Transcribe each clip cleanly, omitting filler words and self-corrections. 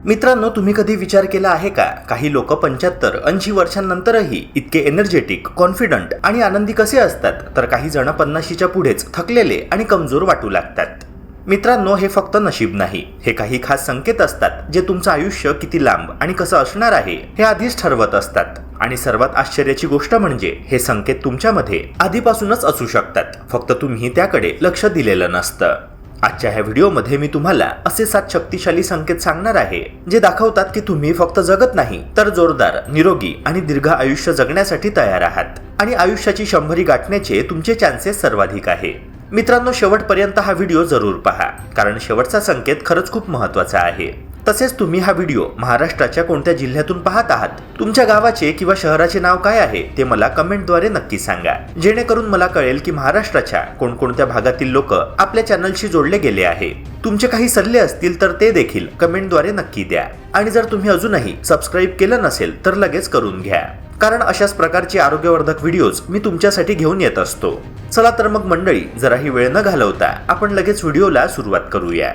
मित्रांनो, तुम्ही कधी विचार केला आहे का, काही लोक 75-80 वर्षांनंतरही इतके एनर्जेटिक, कॉन्फिडंट आणि आनंदी कसे असतात, तर काही जण 50च्या पुढेच थकलेले आणि कमजोर वाटू लागतात. मित्रांनो, हे फक्त नशीब नाही, हे काही खास संकेत असतात जे तुमचं आयुष्य किती लांब आणि कसं असणार आहे हे आधीच ठरवत असतात. आणि सर्वात आश्चर्याची गोष्ट म्हणजे हे संकेत तुमच्यामध्ये आधीपासूनच असू शकतात, फक्त तुम्ही त्याकडे लक्ष दिलेलं नसतं. आजच्या ह्या व्हिडिओमध्ये मी तुम्हाला असे 7 शक्तिशाली संकेत सांगणार आहे जे दाखवतात की तुम्ही फक्त जगत नाही तर जोरदार, निरोगी आणि दीर्घ आयुष्य जगण्यासाठी तयार आहात आणि आयुष्याची 100 गाठण्याचे तुमचे चान्सेस सर्वाधिक आहे. मित्रांनो, शेवटपर्यंत हा व्हिडिओ जरूर पहा, कारण शेवटचा संकेत खरंच खूप महत्त्वाचा आहे. तसेच तुम्ही हा व्हिडिओ महाराष्ट्राच्या कोणत्या जिल्ह्यातून पाहत आहात, तुमच्या गावाचे किंवा शहराचे नाव काय आहे ते मला कमेंटद्वारे नक्की सांगा, जेणेकरून मला कळेल की महाराष्ट्राच्या कोणकोणत्या भागातील लोक आपल्या चॅनलशी जोडले गेले आहे. तुमचे काही सल्ले असतील तर ते देखील कमेंटद्वारे नक्की द्या. आणि जर तुम्ही अजूनही सबस्क्राईब केलं नसेल तर लगेच करून घ्या, कारण अशाच प्रकारचे आरोग्यवर्धक व्हिडिओज मी तुमच्यासाठी घेऊन येत असतो. चला तर मग मंडळी, जराही वेळ न घालवता आपण लगेच व्हिडिओला सुरुवात करूया.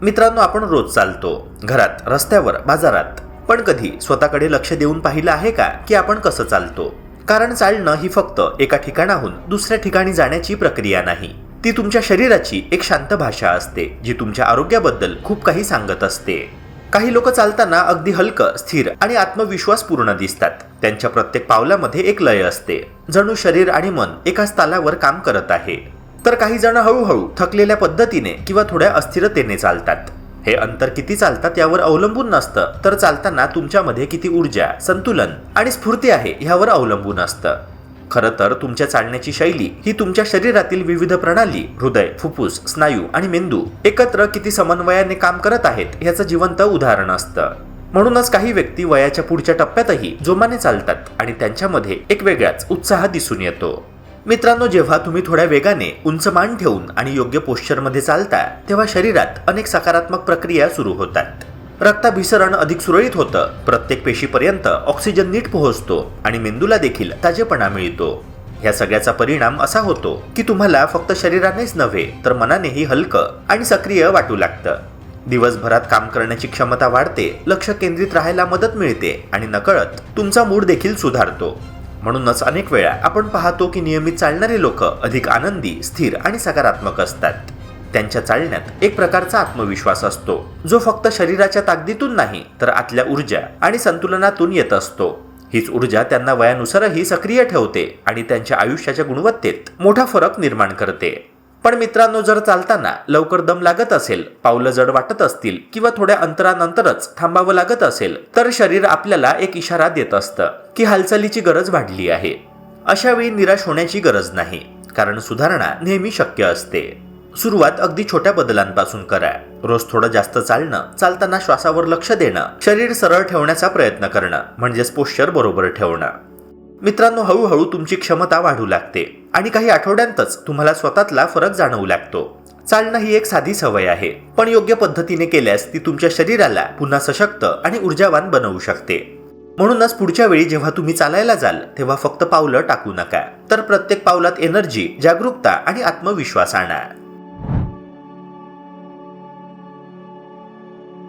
मित्रांनो, आपण रोज चालतो, घरात, रस्त्यावर, बाजारात, पण कधी स्वतःकडे लक्ष देऊन पाहिलं आहे का की आपण कसं चालतो? कारण चालणं ही फक्त एका ठिकाणाहून दुसऱ्या ठिकाणी जाण्याची प्रक्रिया नाही, ती तुमच्या शरीराची एक शांत भाषा असते जी तुमच्या आरोग्याबद्दल खूप काही सांगत असते. काही लोक चालताना अगदी हलकं, स्थिर आणि आत्मविश्वासपूर्ण दिसतात. त्यांच्या प्रत्येक पावलामध्ये एक लय असते, जणू शरीर आणि मन एकाच तालावर काम करत आहे. तर काही जण हळूहळू, थकलेल्या पद्धतीने किंवा थोड्या अस्थिरतेने चालतात. हे अंतर किती चालतात यावर अवलंबून नसतं, तर चालताना तुमच्यामध्ये किती ऊर्जा, संतुलन आणि स्फूर्ती आहे यावर अवलंबून असतं. खरं तर तुमच्या चालण्याची शैली ही तुमच्या शरीरातील विविध प्रणाली, हृदय, फुफ्फुस, स्नायू आणि मेंदू एकत्र किती समन्वयाने काम करत आहेत याचं जिवंत उदाहरण असतं. म्हणूनच काही व्यक्ती वयाच्या पुढच्या टप्प्यातही जोमाने चालतात आणि त्यांच्यामध्ये एक वेगळाच उत्साह दिसून येतो. मित्रांनो, जेव्हा तुम्ही थोड्या वेगाने, उंच मान ठेवून आणि योग्य पोश्चरमध्ये चालता, तेव्हा शरीरात अनेक सकारात्मक प्रक्रिया सुरू होतात. रक्ताभिसरण अधिक सुरळीत होतं, प्रत्येक पेशीपर्यंत ऑक्सिजन नीट पोहोचतो आणि मेंदूला देखील ताजेपणा मिळतो. या सगळ्याचा परिणाम असा होतो की तुम्हाला फक्त शरीरानेच नव्हे तर मनानेही हलकं आणि सक्रिय वाटू लागतं. दिवसभरात काम करण्याची क्षमता वाढते, लक्ष केंद्रित राहायला मदत मिळते आणि नकळत तुमचा मूड देखील सुधारतो. म्हणूनच अनेक वेळा आपण पाहतो की नियमित चालणारे लोक अधिक आनंदी, स्थिर आणि सकारात्मक असतात. त्यांच्या चालण्यात एक प्रकारचा आत्मविश्वास असतो जो फक्त शरीराच्या ताकदीतून नाही तर आतल्या ऊर्जा आणि संतुलनातून येत असतो. हीच ऊर्जा त्यांना वयानुसारही सक्रिय ठेवते आणि त्यांच्या आयुष्याच्या गुणवत्तेत मोठा फरक निर्माण करते. पण मित्रांनो, जर चालताना लवकर दम लागत असेल, पावलं जड वाटत असतील किंवा थोड्या अंतरानंतरच थांबावं लागत असेल, तर शरीर आपल्याला एक इशारा देत असतं की हालचालीची गरज वाढली आहे. अशा वेळी निराश होण्याची गरज नाही, कारण सुधारणा नेहमी शक्य असते. सुरुवात अगदी छोट्या बदलांपासून करा. रोज थोडं जास्त चालणं, चालताना श्वासावर लक्ष देणं, शरीर सरळ ठेवण्याचा प्रयत्न करणं, म्हणजेच पोश्चर बरोबर ठेवणं. मित्रांनो, हळूहळू तुमची क्षमता वाढू लागते आणि काही आठवड्यांतच तुम्हाला स्वतःतला फरक जाणवू लागतो. चालणं ही एक साधी सवय आहे, पण योग्य पद्धतीने केल्यास ती तुमच्या शरीराला पुन्हा सशक्त आणि ऊर्जावान बनवू शकते. म्हणूनच पुढच्या वेळी जेव्हा तुम्ही चालायला जाल तेव्हा फक्त पावलं टाकू नका, तर प्रत्येक पावलात एनर्जी, जागरूकता आणि आत्मविश्वास आणा.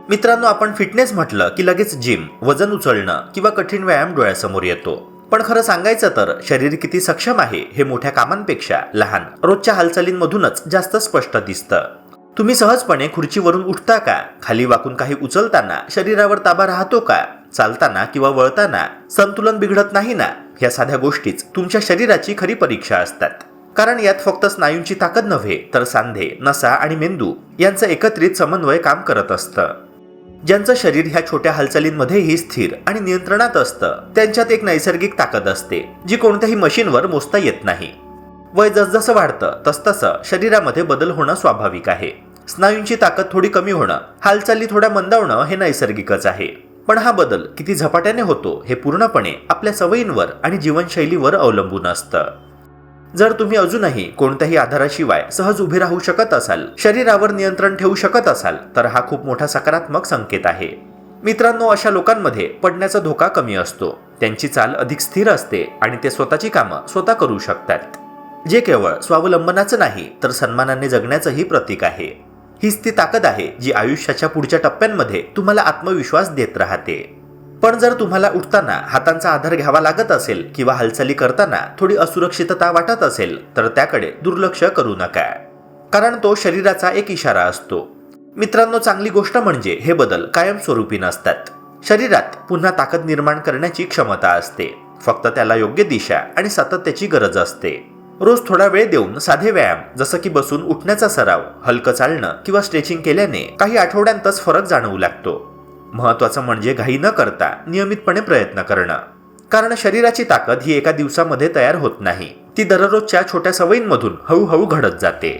मित्रांनो, आपण फिटनेस म्हटलं की लगेच जिम, वजन उचलणं किंवा कठीण व्यायाम डोळ्यासमोर येतो. पण खरं सांगायचं तर शरीर किती सक्षम आहे हे मोठ्या कामांपेक्षा लहान, रोजच्या हालचालींमधूनच जास्त स्पष्ट दिसतं. तुम्ही सहजपणे खुर्चीवरून उठता का? खाली वाकून काही उचलताना शरीरावर ताबा राहतो का? चालताना किंवा वळताना संतुलन बिघडत नाही ना? ह्या साध्या गोष्टीच तुमच्या शरीराची खरी परीक्षा असतात. कारण यात फक्त स्नायूंची ताकद नव्हे तर सांधे, नसा आणि मेंदू यांचं एकत्रित समन्वय काम करत असतं. ज्यांचं शरीर ह्या छोट्या हालचालींमध्येही स्थिर आणि नियंत्रणात असतं, त्यांच्यात एक नैसर्गिक ताकद असते जी कोणत्याही मशीनवर मोजता येत नाही. वय जसजसं वाढतं तसतसं शरीरामध्ये बदल होणं स्वाभाविक आहे. स्नायूंची ताकद थोडी कमी होणं, हालचाली थोड्या मंदावणं हे नैसर्गिकच आहे. पण हा बदल किती झपाट्याने होतो हे पूर्णपणे आपल्या सवयींवर आणि जीवनशैलीवर अवलंबून असतं. जर तुम्ही अजूनही कोणत्याही आधाराशिवाय सहज उभे राहू शकत असाल, शरीरावर नियंत्रण ठेवू शकत असाल, तर हा खूप मोठा सकारात्मक संकेत आहे. मित्रांनो, अशा लोकांमध्ये पडण्याचा धोका कमी असतो. त्यांची चाल अधिक स्थिर असते आणि ते स्वतःची कामं स्वतः करू शकतात, जे केवळ स्वावलंबनाचं नाही तर सन्मानाने जगण्याचंही प्रतीक आहे. हीच ती ताकद आहे जी आयुष्याच्या पुढच्या टप्प्यांमध्ये तुम्हाला आत्मविश्वास देत राहते. पण जर तुम्हाला उठताना हातांचा आधार घ्यावा लागत असेल किंवा हालचाली करताना थोडी असुरक्षितता वाटत असेल तर त्याकडे दुर्लक्ष करू नका, कारण तो शरीराचा एक इशारा असतो. मित्रांनो, चांगली गोष्ट म्हणजे हे बदल कायमस्वरूपी नसतात. शरीरात पुन्हा ताकद निर्माण करण्याची क्षमता असते, फक्त त्याला योग्य दिशा आणि सातत्याची गरज असते. रोज थोडा वेळ देऊन साधे व्यायाम जसं की बसून उठण्याचा सराव, हलकं चालणं किंवा स्ट्रेचिंग केल्याने काही आठवड्यांतच फरक जाणवू लागतो. महत्वाचं म्हणजे घाई न करता नियमितपणे प्रयत्न करणं, कारण शरीराची ताकद ही एका दिवसामध्ये तयार होत नाही. ती दररोजच्या छोट्या सवयींमधून हळूहळू घडत जाते.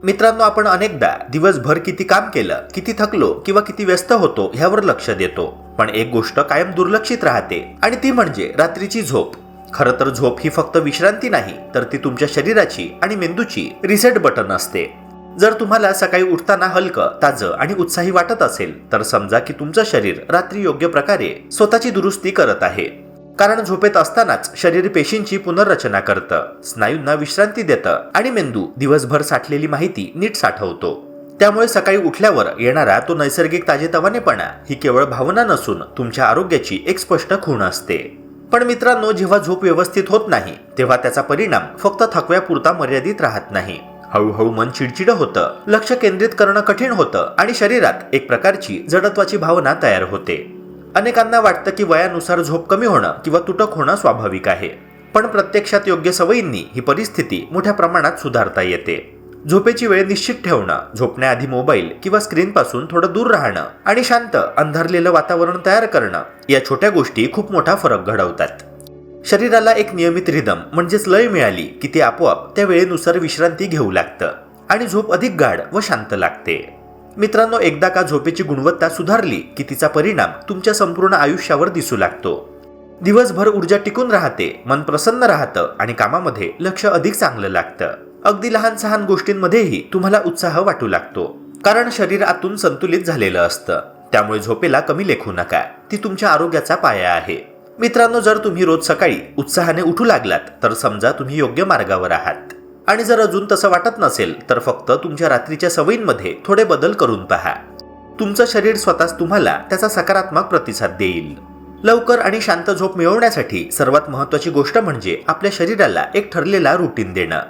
मित्रांनो, आपण अनेकदा दिवसभर किती काम केलं, किती थकलो किंवा किती व्यस्त होतो ह्यावर लक्ष देतो, पण एक गोष्ट कायम दुर्लक्षित राहते आणि ती म्हणजे रात्रीची झोप. खरं तर झोप ही फक्त विश्रांती नाही, तर ती तुमच्या शरीराची आणि मेंदूची रिसेट बटन असते. जर तुम्हाला सकाळी उठताना हलकं, ताजं आणि उत्साही वाटत असेल तर समजा की तुमचं शरीर रात्री योग्य प्रकारे स्वतःची दुरुस्ती करत आहे. कारण झोपेत असतानाच शरीर पेशींची पुनर्रचना करतं, स्नायूंना विश्रांती देतं आणि मेंदू दिवसभर साठलेली माहिती नीट साठवतो. त्यामुळे सकाळी उठल्यावर येणारा तो नैसर्गिक ताजेतवानेपणा ही केवळ भावना नसून तुमच्या आरोग्याची एक स्पष्ट खूण असते. पण मित्रांनो, जेव्हा झोप व्यवस्थित होत नाही तेव्हा त्याचा परिणाम फक्त थकव्यापुरता मर्यादित राहत नाही. हळूहळू मन चिडचिड होतं, लक्ष केंद्रित करणं कठीण होतं आणि शरीरात एक प्रकारची जडत्वाची भावना तयार होते. अनेकांना वाटतं की वयानुसार झोप कमी होणं किंवा तुटक होणं स्वाभाविक आहे, पण प्रत्यक्षात योग्य सवयींनी ही परिस्थिती मोठ्या प्रमाणात सुधारता येते. झोपेची वेळ निश्चित ठेवणं, झोपण्याआधी मोबाईल किंवा स्क्रीनपासून थोडं दूर राहणं आणि शांत अंधारलेलं वातावरण तयार करणं या छोट्या गोष्टी खूप मोठा फरक घडवतात. शरीराला एक नियमित रिदम म्हणजेच लय मिळाली की ते आपोआप त्या वेळेनुसार विश्रांती घेऊ लागतं आणि झोप अधिक गाढ व शांत लागते. मित्रांनो, एकदा का झोपेची गुणवत्ता सुधारली की तिचा परिणाम तुमच्या संपूर्ण आयुष्यावर दिसू लागतो. दिवसभर ऊर्जा टिकून राहते, मन प्रसन्न राहतं आणि कामामध्ये लक्ष अधिक चांगलं लागतं. अगदी लहान सहान गोष्टींमध्येही तुम्हाला उत्साह वाटू लागतो, कारण शरीर आतून संतुलित झालेलं असतं. त्यामुळे झोपेला कमी लेखू नका, ती तुमच्या आरोग्याचा पाया आहे. मित्रांनो, जर तुम्ही रोज सकाळी उत्साहाने उठू लागलात तर समजा तुम्ही योग्य मार्गावर आहात. आणि जर अजून तसं वाटत नसेल तर फक्त तुमच्या रात्रीच्या सवयींमध्ये थोडे बदल करून पहा. तुमचं शरीर स्वतःच तुम्हाला त्याचा सकारात्मक प्रतिसाद देईल. लवकर आणि शांत झोप मिळवण्यासाठी सर्वात महत्त्वाची गोष्ट म्हणजे आपल्या शरीराला एक ठरलेला रुटीन देणं.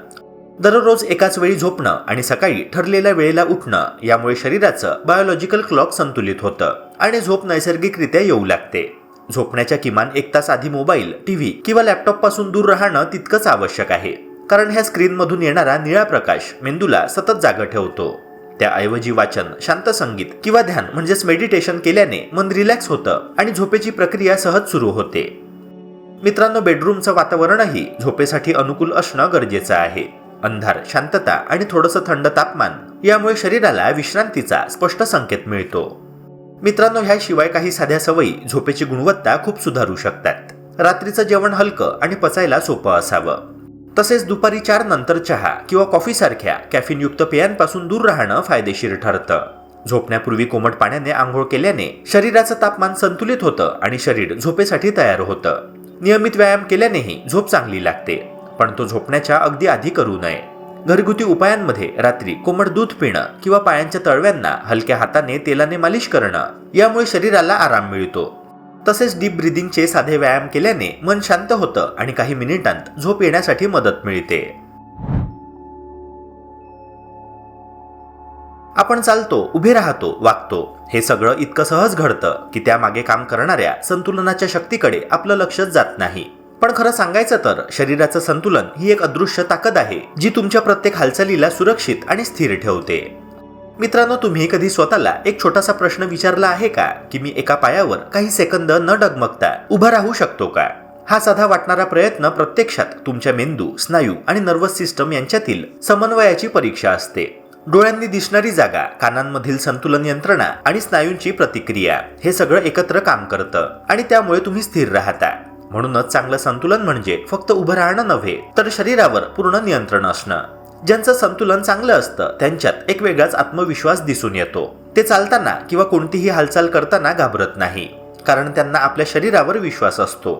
दररोज एकाच वेळी झोपणं आणि सकाळी ठरलेल्या वेळेला उठणं यामुळे शरीराचं बायोलॉजिकल क्लॉक संतुलित होतं आणि झोप नैसर्गिकरित्या येऊ लागते. झोपण्याच्या किमान 1 तास आधी मोबाईल, टीव्ही किंवा लॅपटॉप पासून दूर राहणं तितकंच आवश्यक आहे, कारण ह्या स्क्रीनमधून येणारा निळा प्रकाश मेंदूला सतत जागं ठेवतो. त्याऐवजी वाचन, शांत संगीत किंवा ध्यान म्हणजेच मेडिटेशन केल्याने मन रिलॅक्स होतं आणि झोपेची प्रक्रिया सहज सुरू होते. मित्रांनो, बेडरूमचं वातावरणही झोपेसाठी अनुकूल असणं गरजेचं आहे. अंधार, शांतता आणि थोडंसं थंड तापमान यामुळे शरीराला विश्रांतीचा स्पष्ट संकेत मिळतो. मित्रांनो, ह्याशिवाय काही साध्या सवयी झोपेची गुणवत्ता खूप सुधारू शकतात. रात्रीचं जेवण हलकं आणि पचायला सोपं असावं. तसेच दुपारी 4 नंतर चहा किंवा कॉफी सारख्या कॅफिनयुक्त पेयांपासून दूर राहणं फायदेशीर ठरतं. झोपण्यापूर्वी कोमट पाण्याने आंघोळ केल्याने शरीराचं तापमान संतुलित होतं आणि शरीर झोपेसाठी तयार होतं. नियमित व्यायाम केल्यानेही झोप चांगली लागते, पण तो झोपण्याच्या अगदी आधी करू नये. घरगुती उपायांमध्ये रात्री कोमट दूध पिणं किंवा पायांच्या तळव्यांना हलक्या हाताने तेलाने मालिश करणं यामुळे शरीराला आराम मिळतो. तसेच डीप ब्रीदिंगचे साधे व्यायाम केल्याने मन शांत होतं आणि काही मिनिटांत झोप येण्यासाठी मदत मिळते. आपण चालतो, उभे राहतो, वागतो, हे सगळं इतकं सहज घडतं की त्यामागे काम करणाऱ्या संतुलनाच्या शक्तीकडे आपलं लक्षच जात नाही. पण खरं सांगायचं तर शरीराचं संतुलन ही एक अदृश्य ताकद आहे जी तुमच्या प्रत्येक हालचालीला सुरक्षित आणि स्थिर ठेवते. मित्रांनो, तुम्ही कधी स्वतःला एक छोटासा प्रश्न विचारला आहे का की मी एका पायावर काही सेकंद न डगमगता उभा राहू शकतो का? हा साधा वाटणारा प्रयत्न प्रत्यक्षात तुमच्या मेंदू, स्नायू आणि नर्वस सिस्टम यांच्यातील समन्वयाची परीक्षा असते. डोळ्यांनी दिसणारी जागा, कानांमधील संतुलन यंत्रणा आणि स्नायूंची प्रतिक्रिया हे सगळं एकत्र काम करतं आणि त्यामुळे तुम्ही स्थिर राहता. म्हणूनच चांगलं संतुलन म्हणजे फक्त उभं राहणं नव्हे, तर शरीरावर पूर्ण नियंत्रण असणं. ज्यांचं संतुलन चांगलं असतं त्यांच्यात एक वेगळाच आत्मविश्वास दिसून येतो. ते चालताना किंवा कोणतीही हालचाल करताना घाबरत नाही, कारण त्यांना आपल्या शरीरावर विश्वास असतो.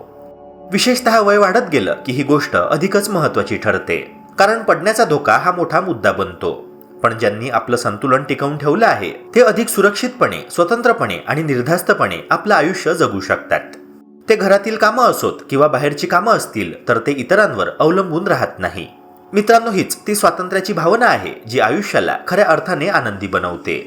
विशेषतः वय वाढत गेलं की ही गोष्ट अधिकच महत्त्वाची ठरते. कारण पडण्याचा धोका हा मोठा मुद्दा बनतो. पण ज्यांनी आपलं संतुलन टिकवून ठेवलं आहे ते अधिक सुरक्षितपणे, स्वतंत्रपणे आणि निर्धास्तपणे आपलं आयुष्य जगू शकतात. ते घरातील कामं असोत किंवा बाहेरची कामं असतील तर ते इतरांवर अवलंबून राहत नाही. मित्रांनो, हीच ती स्वातंत्र्याची भावना आहे जी आयुष्याला खऱ्या अर्थाने आनंदी बनवते.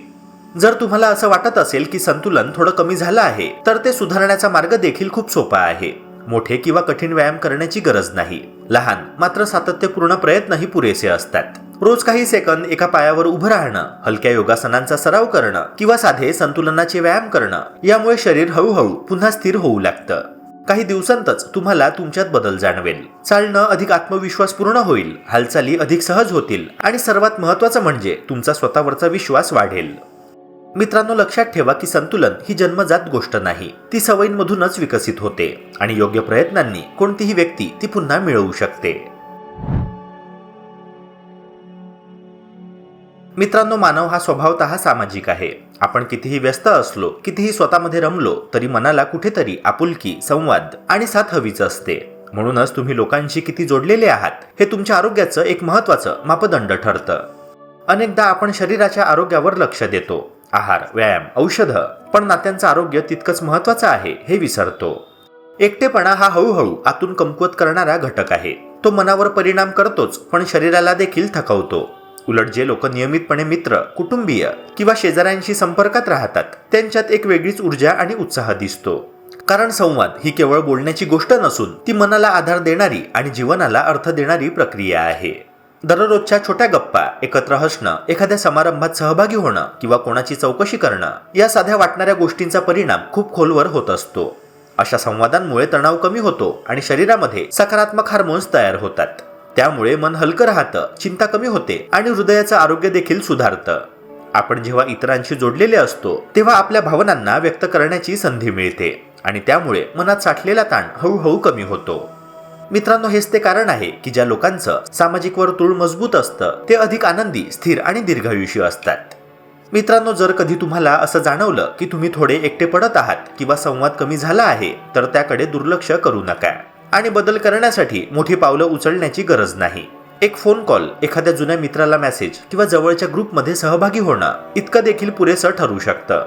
जर तुम्हाला असं वाटत असेल की संतुलन थोडं कमी झालं आहे तर ते सुधारण्याचा मार्ग देखील खूप सोपा आहे. मोठे किंवा कठीण व्यायाम करण्याची गरज नाही. लहान मात्र सातत्यपूर्ण प्रयत्नही पुरेसे असतात. रोज काही सेकंद एका पायावर उभं राहणं, हलक्या योगासनांचा सराव करणं किंवा साधे संतुलनाचे व्यायाम करणं यामुळे शरीर हळूहळू पुन्हा स्थिर होऊ लागतं. काही दिवसांतच तुम्हाला तुमच्यात बदल जाणवेल. चालणं अधिक आत्मविश्वासपूर्ण होईल, हालचाली अधिक सहज होतील आणि सर्वात महत्त्वाचं म्हणजे तुमचा स्वतःवरचा विश्वास वाढेल. मित्रांनो, लक्षात ठेवा की संतुलन ही जन्मजात गोष्ट नाही. ती सवयींमधूनच विकसित होते आणि योग्य प्रयत्नांनी कोणतीही व्यक्ती ती पुन्हा मिळवू शकते. मित्रांनो, मानव हा स्वभावतः सामाजिक आहे. आपण कितीही व्यस्त असलो, कितीही स्वतःमध्ये रमलो तरी मनाला कुठेतरी आपुलकी, संवाद आणि साथ हवीच असते. म्हणूनच तुम्ही लोकांशी किती जोडलेले आहात हे तुमच्या आरोग्याचं एक महत्त्वाचं मापदंड ठरतं. अनेकदा आपण शरीराच्या आरोग्यावर लक्ष देतो, आहार, व्यायाम, औषधं, पण नात्यांचं आरोग्य तितकंच महत्त्वाचं आहे हे विसरतो. एकटेपणा हा हळूहळू आतून कमकुवत करणारा घटक आहे. तो मनावर परिणाम करतोच पण शरीराला देखील थकवतो. उलट जे लोक नियमितपणे मित्र, कुटुंबीय किंवा शेजाऱ्यांशी संपर्कात राहतात त्यांच्यात एक वेगळीच ऊर्जा आणि उत्साह दिसतो. कारण संवाद ही केवळ बोलण्याची गोष्ट नसून ती मनाला आधार देणारी आणि जीवनाला अर्थ देणारी प्रक्रिया आहे. दररोजच्या छोट्या गप्पा, एकत्र हसणं, एखाद्या समारंभात सहभागी होणं किंवा कोणाची चौकशी करणं या साध्या वाटणाऱ्या गोष्टींचा परिणाम खूप खोलवर होत असतो. अशा संवादांमुळे तणाव कमी होतो आणि शरीरामध्ये सकारात्मक हार्मोन्स तयार होतात. त्यामुळे मन हलकं राहतं, चिंता कमी होते आणि हृदयाचं आरोग्य देखील सुधारतं. आपण जेव्हा इतरांशी जोडलेले असतो तेव्हा आपल्या भावनांना व्यक्त करण्याची संधी मिळते आणि त्यामुळे मनात साठलेला ताण हळूहळू कमी होतो. मित्रांनो, हेच ते कारण आहे की ज्या लोकांचं सामाजिक वर्तुळ मजबूत असतं ते अधिक आनंदी, स्थिर आणि दीर्घायुषी असतात. मित्रांनो, जर कधी तुम्हाला असं जाणवलं की तुम्ही थोडे एकटे पडत आहात किंवा संवाद कमी झाला आहे तर त्याकडे दुर्लक्ष करू नका आणि बदल करण्यासाठी मोठी पावलं उचलण्याची गरज नाही. एक फोन कॉल, एखाद्या जुन्या मित्राला मेसेज किंवा जवळच्या ग्रुपमध्ये सहभागी होणं इतकं देखील पुरेसं ठरू शकतं.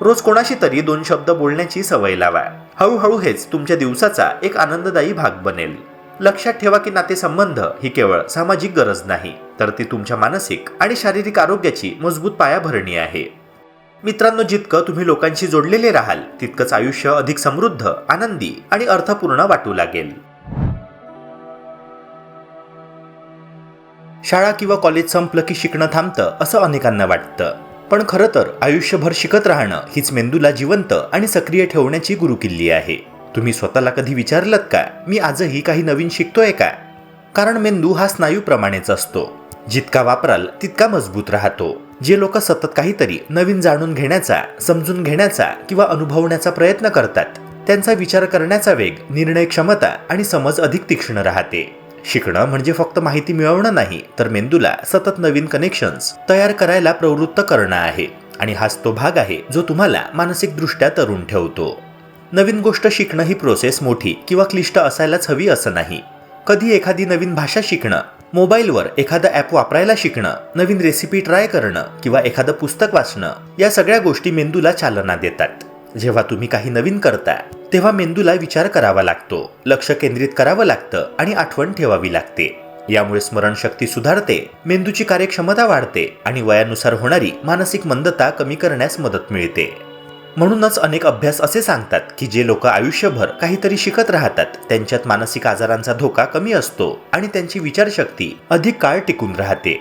रोज कोणाशी तरी 2 शब्द बोलण्याची सवय लावा. हळूहळू हेच तुमच्या दिवसाचा एक आनंददायी भाग बनेल. लक्षात ठेवा की नातेसंबंध ही केवळ सामाजिक गरज नाही तर ती तुमच्या मानसिक आणि शारीरिक आरोग्याची मजबूत पायाभरणी आहे. मित्रांनो, जितकं तुम्ही लोकांशी जोडलेले राहाल तितकंच आयुष्य अधिक समृद्ध, आनंदी आणि अर्थपूर्ण वाटू लागेल. शाळा किंवा कॉलेज संपलं की शिकणं थांबतं असं अनेकांना वाटतं. पण खरं तर आयुष्यभर शिकत राहणं हीच मेंदूला जिवंत आणि सक्रिय ठेवण्याची गुरुकिल्ली आहे. तुम्ही स्वतःला कधी विचारलत का, मी आजही काही नवीन शिकतोय का? कारण मेंदू हा स्नायूप्रमाणेच असतो. जितका वापराल तितका मजबूत राहतो. जे लोक सतत काहीतरी नवीन जाणून घेण्याचा, समजून घेण्याचा किंवा अनुभवण्याचा प्रयत्न करतात त्यांचा विचार करण्याचा वेग, निर्णय क्षमता आणि समज अधिक तीक्ष्ण राहते. शिकणं म्हणजे फक्त माहिती मिळवणं नाही तर मेंदूला सतत नवीन कनेक्शन्स तयार करायला प्रवृत्त करणं आहे आणि हाच तो भाग आहे जो तुम्हाला मानसिकदृष्ट्या तरुण ठेवतो. नवीन गोष्ट शिकणं ही प्रोसेस मोठी किंवा क्लिष्ट असायलाच हवी असं नाही. कधी एखादी नवीन भाषा शिकणं, मोबाईलवर एखादं ॲप वापरायला शिकणं, नवीन रेसिपी ट्राय करणं किंवा एखादं पुस्तक वाचणं या सगळ्या गोष्टी मेंदूला चालना देतात. जेव्हा तुम्ही काही नवीन करता तेव्हा मेंदूला विचार करावा लागतो, लक्ष केंद्रित करावं लागतं आणि आठवण ठेवावी लागते. यामुळे स्मरणशक्ती सुधारते, मेंदूची कार्यक्षमता वाढते आणि वयानुसार होणारी मानसिक मंदता कमी करण्यास मदत मिळते. म्हणूनच अनेक अभ्यास असे सांगतात की जे लोक आयुष्यभर काहीतरी शिकत राहतात त्यांच्यात मानसिक आजारांचा धोका कमी असतो आणि त्यांची विचारशक्ती अधिक काळ टिकून राहते.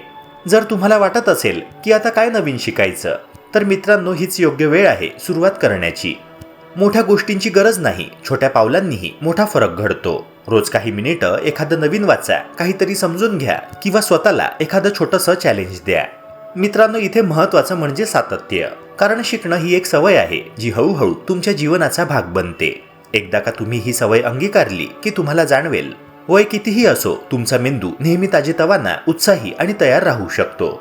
जर तुम्हाला वाटत असेल की आता काय नवीन शिकायचं तर मित्रांनो, हीच योग्य वेळ आहे सुरुवात करण्याची. मोठ्या गोष्टींची गरज नाही, छोट्या पावलांनीही मोठा फरक घडतो. रोज काही मिनिटं एखादं नवीन वाचा, काहीतरी समजून घ्या किंवा स्वतःला एखादं छोटंसं चॅलेंज द्या. मित्रांनो, इथे महत्त्वाचं म्हणजे सातत्य. कारण शिकणं ही एक सवय आहे जी हळूहळू तुमच्या जीवनाचा भाग बनते. एकदा का तुम्ही ही सवय अंगीकारली की तुम्हाला जाणवेल, वय कितीही असो तुमचा मेंदू नेहमी ताजेतवाना, उत्साही आणि तयार राहू शकतो.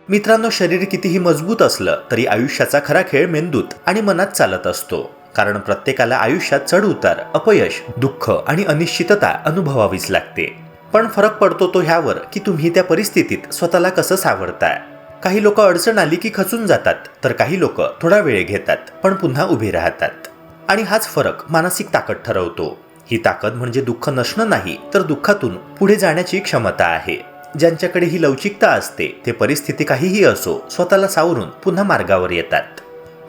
मित्रांनो, शरीर कितीही मजबूत असलं तरी आयुष्याचा खरा खेळ मेंदूत आणि मनात चालत असतो. कारण प्रत्येकाला आयुष्यात चढ उतार, अपयश, दुःख आणि अनिश्चितता अनुभवावीच लागते. पण फरक पडतो तो ह्यावर की तुम्ही त्या परिस्थितीत स्वतःला कसं सावरताय. काही लोक अडचण आली की खचून जातात, तर काही लोक थोडा वेळ घेतात पण पुन्हा उभे राहतात. आणि हाच फरक मानसिक ताकद ठरवतो. ही ताकद म्हणजे दुःख नसणं नाही, तर दुःखातून पुढे जाण्याची क्षमता आहे. ज्यांच्याकडे ही लवचिकता असते ते परिस्थिती काहीही असो स्वतःला सावरून पुन्हा मार्गावर येतात.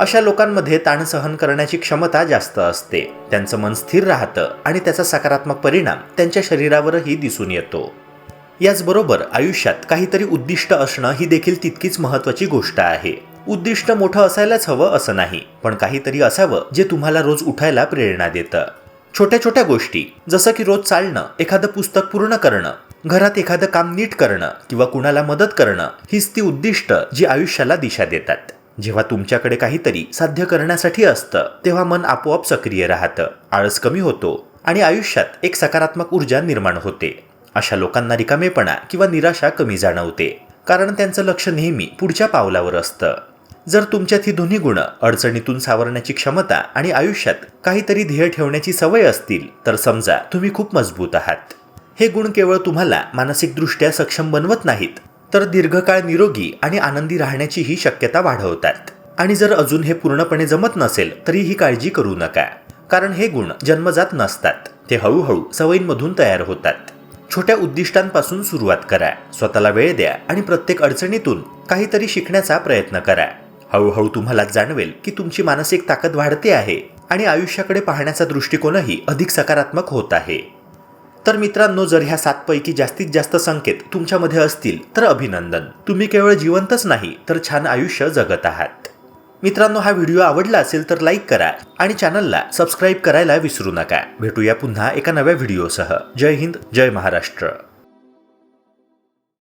अशा लोकांमध्ये ताण सहन करण्याची क्षमता जास्त असते. त्यांचं मन स्थिर राहतं आणि त्याचा सकारात्मक परिणाम त्यांच्या शरीरावरही दिसून येतो. याचबरोबर आयुष्यात काहीतरी उद्दिष्ट असणं ही देखील तितकीच महत्त्वाची गोष्ट आहे. उद्दिष्ट मोठं असायलाच हवं असं नाही, पण काहीतरी असावं जे तुम्हाला रोज उठायला प्रेरणा देतं. छोट्या छोट्या गोष्टी जसं की रोज चालणं, एखादं पुस्तक पूर्ण करणं, घरात एखादं काम नीट करणं किंवा कुणाला मदत करणं हीच ती उद्दिष्ट जी आयुष्याला दिशा देतात. जेव्हा तुमच्याकडे काहीतरी साध्य करण्यासाठी असतं तेव्हा मन आपोआप सक्रिय राहतं, आळस कमी होतो आणि आयुष्यात एक सकारात्मक ऊर्जा निर्माण होते. अशा लोकांना रिकामेपणा किंवा निराशा कमी जाणवते, कारण त्यांचं लक्ष नेहमी पुढच्या पावलावर असतं. जर तुमच्यात ही दोन्ही गुण, अडचणीतून सावरण्याची क्षमता आणि आयुष्यात काहीतरी ध्येय ठेवण्याची सवय असतील तर समजा तुम्ही खूप मजबूत आहात. हे गुण केवळ तुम्हाला मानसिकदृष्ट्या सक्षम बनवत नाहीत, तर दीर्घकाळ निरोगी आणि आनंदी राहण्याचीही शक्यता वाढवतात. आणि जर अजून हे पूर्णपणे जमत नसेल तरीही काळजी करू नका, कारण हे गुण जन्मजात नसतात, ते हळूहळू सवयींमधून तयार होतात. छोट्या उद्दिष्टांपासून सुरुवात करा, स्वतःला वेळ द्या आणि प्रत्येक अडचणीतून काहीतरी शिकण्याचा प्रयत्न करा. हळूहळू तुम्हाला जाणवेल की तुमची मानसिक ताकद वाढते आहे आणि आयुष्याकडे पाहण्याचा दृष्टिकोनही अधिक सकारात्मक होत आहे. तर मित्रांनो, जर ह्या 7 पैकी जास्तीत जास्त संकेत तुमच्यामध्ये असतील तर अभिनंदन. तुम्ही केवळ जिवंतच नाही तर छान आयुष्य जगत आहात. मित्रांनो, हा व्हिडिओ आवडला असेल तर लाईक करा आणि चॅनलला सबस्क्राईब करायला विसरू नका. भेटूया पुन्हा एका नव्या व्हिडिओसह. जय हिंद, जय महाराष्ट्र.